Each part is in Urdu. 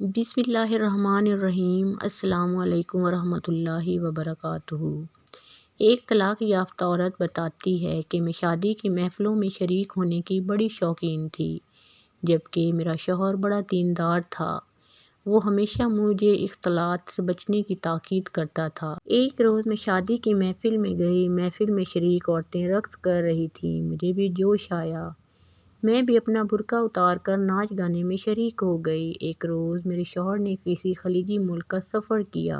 بسم اللہ الرحمن الرحیم۔ السلام علیکم ورحمۃ اللہ وبرکاتہ۔ ایک طلاق یافتہ عورت بتاتی ہے کہ میں شادی کی محفلوں میں شریک ہونے کی بڑی شوقین تھی، جبکہ میرا شوہر بڑا دیندار تھا۔ وہ ہمیشہ مجھے اختلاط سے بچنے کی تاکید کرتا تھا۔ ایک روز میں شادی کی محفل میں گئی۔ محفل میں شریک عورتیں رقص کر رہی تھیں۔ مجھے بھی جوش آیا۔ میں بھی اپنا برقع اتار کر ناچ گانے میں شریک ہو گئی۔ ایک روز میرے شوہر نے کسی خلیجی ملک کا سفر کیا۔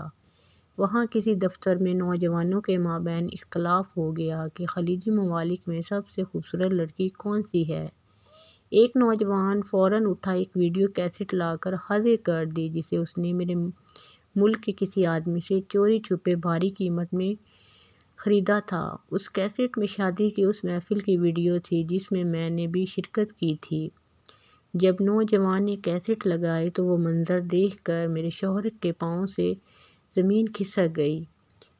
وہاں کسی دفتر میں نوجوانوں کے مابین اختلاف ہو گیا کہ خلیجی ممالک میں سب سے خوبصورت لڑکی کون سی ہے۔ ایک نوجوان فوراً اٹھا ایک ویڈیو کیسٹ لا کر حاضر کر دی، جسے اس نے میرے ملک کے کسی آدمی سے چوری چھپے بھاری قیمت میں خریدا تھا۔ اس کیسٹ میں شادی کی اس محفل کی ویڈیو تھی جس میں نے بھی شرکت کی تھی۔ جب نوجوان نے کیسٹ لگائی تو وہ منظر دیکھ کر میرے شوہر کے پاؤں سے زمین کھسک گئی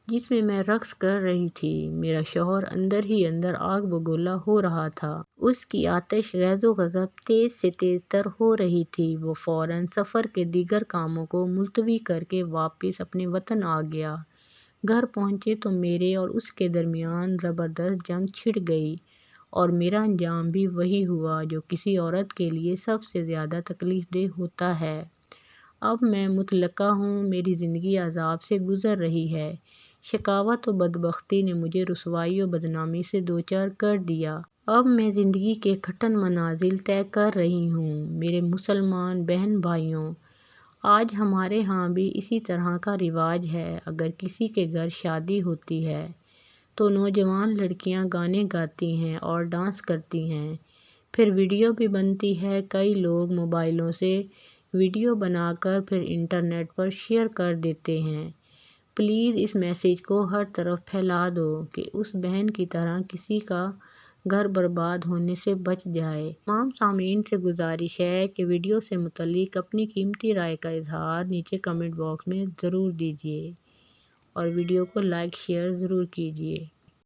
جس میں رقص کر رہی تھی۔ میرا شوہر اندر ہی اندر آگ بگولا ہو رہا تھا۔ اس کی آتش غیظ و غضب تیز سے تیز تر ہو رہی تھی۔ وہ فوراً سفر کے دیگر کاموں کو ملتوی کر کے واپس اپنے وطن آ گیا۔ گھر پہنچے تو میرے اور اس کے درمیان زبردست جنگ چھڑ گئی اور میرا انجام بھی وہی ہوا جو کسی عورت کے لیے سب سے زیادہ تکلیف دہ ہوتا ہے۔ اب میں مطلقہ ہوں۔ میری زندگی عذاب سے گزر رہی ہے۔ شقاوت و بدبختی نے مجھے رسوائی و بدنامی سے دوچار کر دیا۔ اب میں زندگی کے کٹھن منازل طے کر رہی ہوں۔ میرے مسلمان بہن بھائیوں، آج ہمارے ہاں بھی اسی طرح کا رواج ہے۔ اگر کسی کے گھر شادی ہوتی ہے تو نوجوان لڑکیاں گانے گاتی ہیں اور ڈانس کرتی ہیں، پھر ویڈیو بھی بنتی ہے۔ کئی لوگ موبائلوں سے ویڈیو بنا کر پھر انٹرنیٹ پر شیئر کر دیتے ہیں۔ پلیز اس میسیج کو ہر طرف پھیلا دو کہ اس بہن کی طرح کسی کا گھر برباد ہونے سے بچ جائے۔ تمام سامعین سے گزارش ہے کہ ویڈیو سے متعلق اپنی قیمتی رائے کا اظہار نیچے کمنٹ باکس میں ضرور دیجیے اور ویڈیو کو لائک شیئر ضرور کیجیے۔